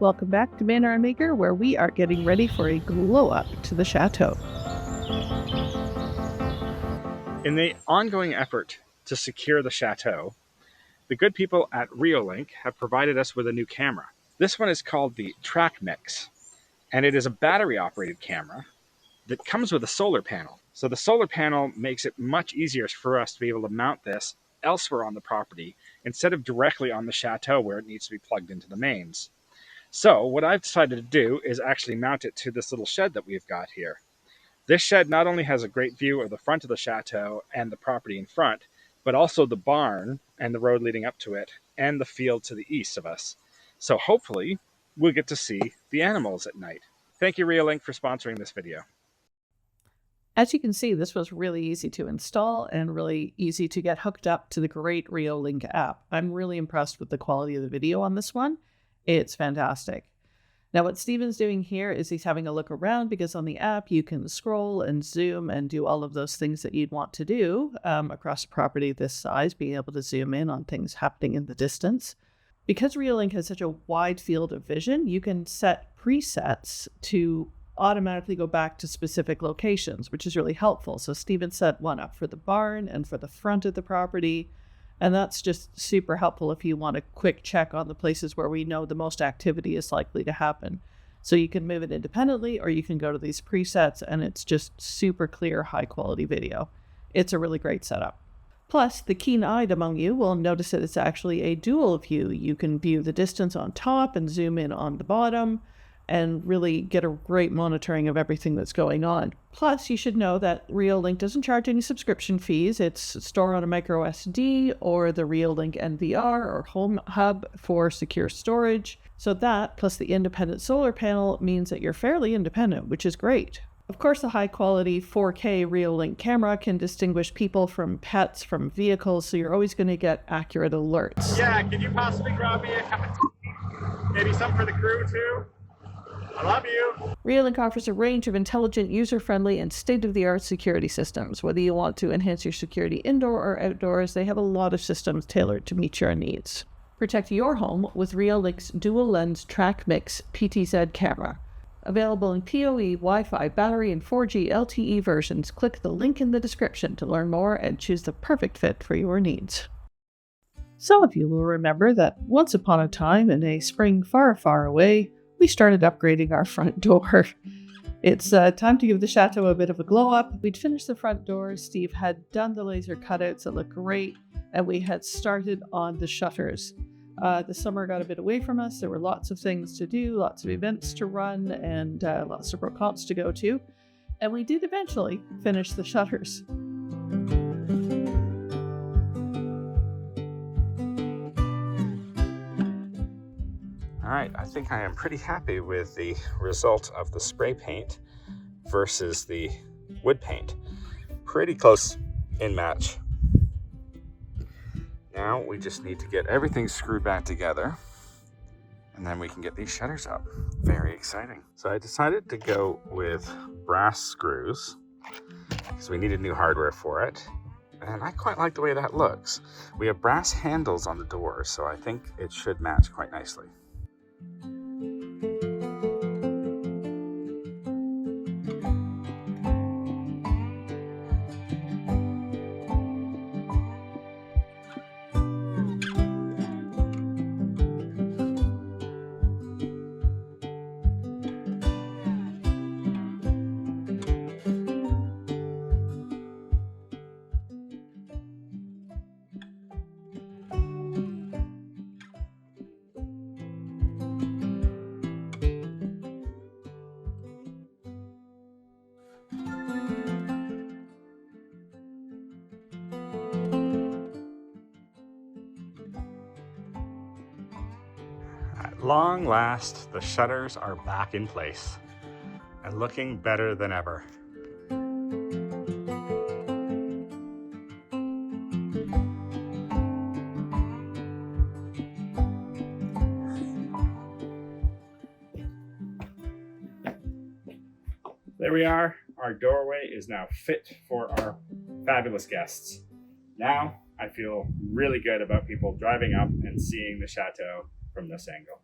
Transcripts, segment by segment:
Welcome back to Manor and Maker, where we are getting ready for a glow up to the chateau. In the ongoing effort to secure the chateau, the good people at Reolink have provided us with a new camera. This one is called the Track Mix, and it is a battery-operated camera that comes with a solar panel. So the solar panel makes it much easier for us to be able to mount this elsewhere on the property instead of directly on the chateau where it needs to be plugged into the mains. So what I've decided to do is actually mount it to this little shed that we've got here. This shed not only has a great view of the front of the chateau and the property in front, but also the barn and the road leading up to it and the field to the east of us. So hopefully we'll get to see the animals at night. Thank you, Reolink, for sponsoring this video. As you can see, this was really easy to install and really easy to get hooked up to the great Reolink app. I'm really impressed with the quality of the video on this one. It's fantastic. Now what Stephen's doing here is he's having a look around because on the app you can scroll and zoom and do all of those things that you'd want to do across a property this size, being able to zoom in on things happening in the distance. Because Reolink has such a wide field of vision, you can set presets to automatically go back to specific locations, which is really helpful. So Stephen set one up for the barn and for the front of the property. And that's just super helpful if you want a quick check on the places where we know the most activity is likely to happen. So you can move it independently or you can go to these presets and it's just super clear, high quality video. It's a really great setup. Plus, the keen-eyed among you will notice that it's actually a dual view. You can view the distance on top and zoom in on the bottom and really get a great monitoring of everything that's going on. Plus, you should know that Reolink doesn't charge any subscription fees. It's stored on a micro SD or the Reolink NVR or Home Hub for secure storage. So that, plus the independent solar panel, means that you're fairly independent, which is great. Of course, the high-quality 4K Reolink camera can distinguish people from pets, from vehicles, so you're always going to get accurate alerts. Yeah, can you possibly grab me a cup of tea? Maybe some for the crew, too? I love you. Reolink offers a range of intelligent, user-friendly, and state-of-the-art security systems. Whether you want to enhance your security indoor or outdoors, they have a lot of systems tailored to meet your needs. Protect your home with Reolink's dual-lens Track Mix PTZ camera. Available in PoE, Wi-Fi, battery, and 4G LTE versions. Click the link in the description to learn more and choose the perfect fit for your needs. Some of you will remember that once upon a time, in a spring far, far away, we started upgrading our front door. It's time to give the chateau a bit of a glow up. We'd finished the front door, Steve had done the laser cutouts that look great, and we had started on the shutters. The summer got a bit away from us. There were lots of things to do, lots of events to run, and lots of brocantes to go to. And we did eventually finish the shutters. All right, I think I am pretty happy with the result of the spray paint versus the wood paint. Pretty close in match. Now we just need to get everything screwed back together and then we can get these shutters up. Very exciting. So I decided to go with brass screws because we needed new hardware for it. And I quite like the way that looks. We have brass handles on the doors, so I think it should match quite nicely. At long last, the shutters are back in place and looking better than ever. There we are. Our doorway is now fit for our fabulous guests. Now I feel really good about people driving up and seeing the chateau from this angle.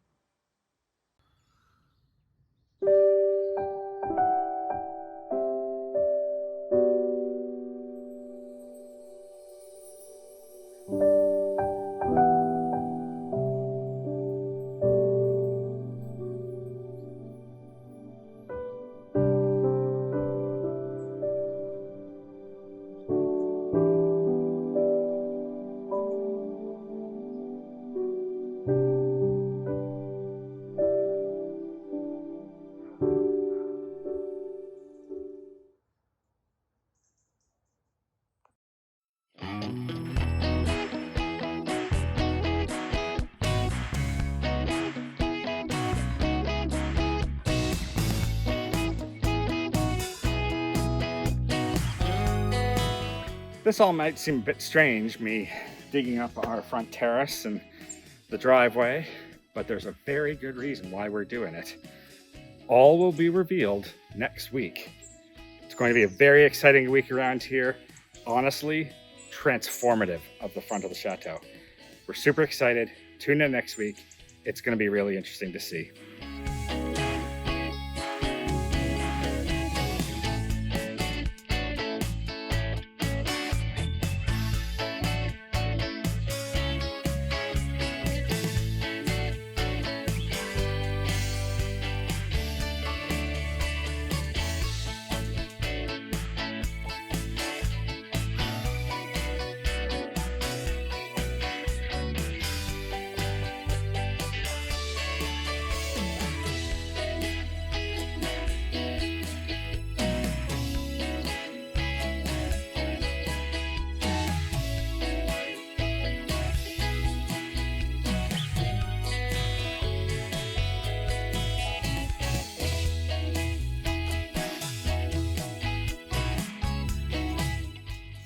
This all might seem a bit strange, me digging up our front terrace and the driveway, but there's a very good reason why we're doing it. All will be revealed next week. It's going to be a very exciting week around here. Honestly, transformative of the front of the chateau. We're super excited. Tune in next week. It's going to be really interesting to see.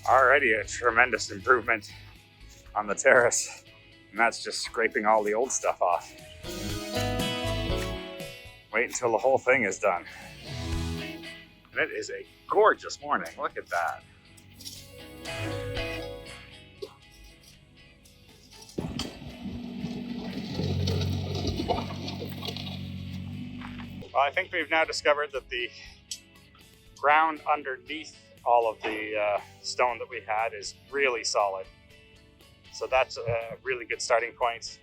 Already a tremendous improvement on the terrace, and that's just scraping all the old stuff off. Wait until the whole thing is done. And it is a gorgeous morning. Look at that. Well, I think we've now discovered that the ground underneath all of the stone that we had is really solid. So that's a really good starting point.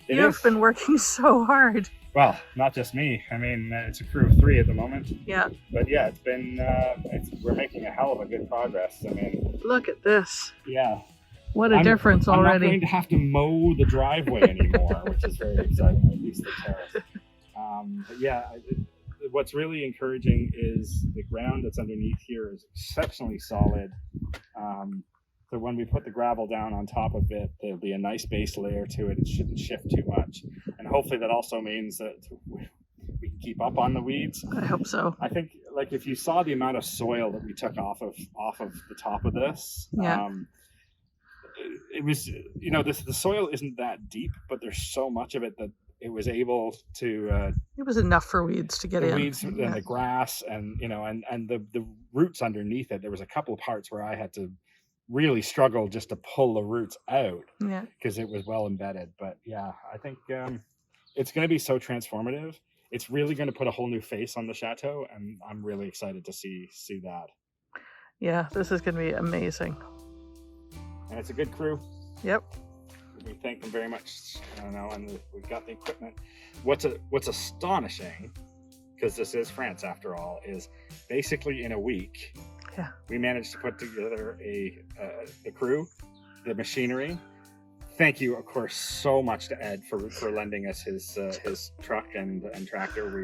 You've been working so hard. Well, not just me. I mean, it's a crew of 3 at the moment. Yeah. But yeah, it's been, we're making a hell of a good progress. I mean, look at this. Yeah. What a difference already. I'm not going to have to mow the driveway anymore, which is very exciting, at least the terrace. But yeah, what's really encouraging is the ground that's underneath here is exceptionally solid. So when we put the gravel down on top of it, there'll be a nice base layer to it. It shouldn't shift too much. And hopefully that also means that we can keep up on the weeds. I hope so. I think, like, if you saw the amount of soil that we took off of the top of this, yeah. It was, you know, the soil isn't that deep, but there's so much of it that it was able to it was enough for weeds to get in. Weeds and the grass, and you know, and the roots underneath it. There was a couple of parts where I had to really struggle just to pull the roots out, because it was well embedded. But yeah, I think it's going to be so transformative. It's really going to put a whole new face on the chateau, and I'm really excited to see that. Yeah, this is going to be amazing. And it's a good crew. Yep. We thank them very much. I don't know, and we've got the equipment. What's astonishing, because this is France after all, is basically in a week, we managed to put together the crew, the machinery. Thank you, of course, so much to Ed for lending us his truck and tractor.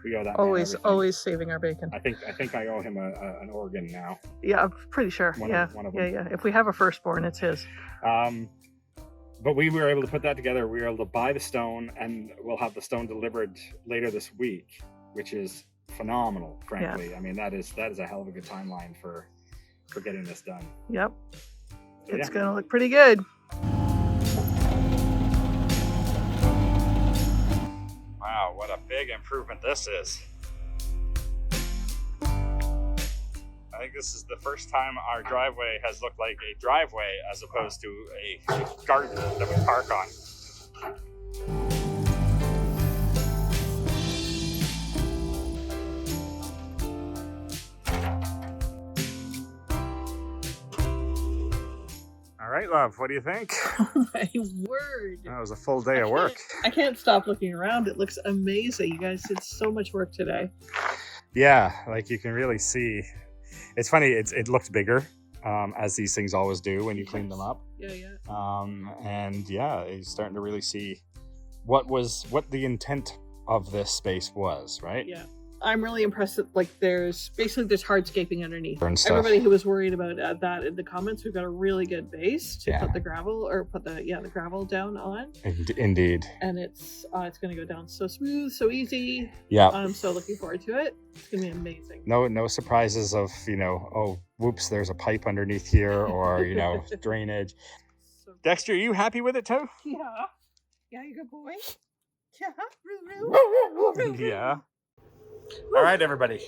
We owe that always saving our bacon. I think I owe him an organ now. Yeah, I'm pretty sure. One of them. Yeah. If we have a firstborn, it's his. But we were able to put that together. We were able to buy the stone, and we'll have the stone delivered later this week, which is phenomenal, frankly. I mean, that is a hell of a good timeline for getting this done. Yep. So, It's going to look pretty good. Wow, what a big improvement this is. I think this is the first time our driveway has looked like a driveway as opposed to a garden that we park on. All right, love, what do you think? Oh my word. That was a full day of work. I can't stop looking around. It looks amazing. You guys did so much work today. Yeah, like you can really see. It's funny, it looked bigger, as these things always do when you clean them up. Yeah, yeah. And yeah, you're starting to really see what the intent of this space was, right? Yeah. I'm really impressed that there's hardscaping underneath. And stuff. Everybody who was worried about that in the comments, we've got a really good base to Yeah. put the gravel down on. Indeed. And it's going to go down so smooth, so easy. Yeah. I'm so looking forward to it. It's going to be amazing. No surprises of, oh, whoops, there's a pipe underneath here, or, drainage. Dexter, are you happy with it too? Yeah. Yeah, you good boy? Yeah. Yeah. All right, everybody.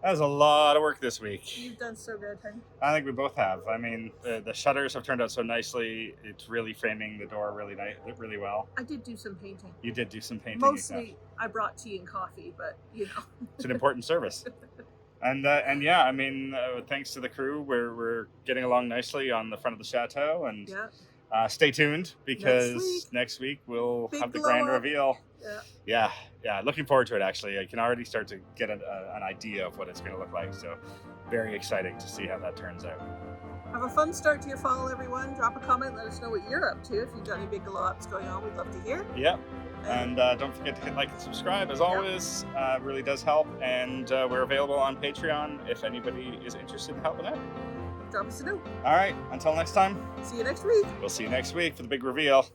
That was a lot of work this week. You've done so good, honey. I think we both have. I mean, the shutters have turned out so nicely. It's really framing the door really well. I did do some painting. You did do some painting. Mostly, I brought tea and coffee, but it's an important service. And yeah, I mean, thanks to the crew, we're getting along nicely on the front of the chateau, and stay tuned because next week we'll have the grand reveal. Yeah. Looking forward to it. Actually, I can already start to get an idea of what it's going to look like. So, very exciting to see how that turns out. Have a fun start to your fall, everyone. Drop a comment. Let us know what you're up to. If you've got any big glow ups going on, we'd love to hear. Yeah. And don't forget to hit like and subscribe, as always. Really does help. And we're available on Patreon if anybody is interested in helping out. Drop us a note. All right. Until next time. See you next week. We'll see you next week for the big reveal.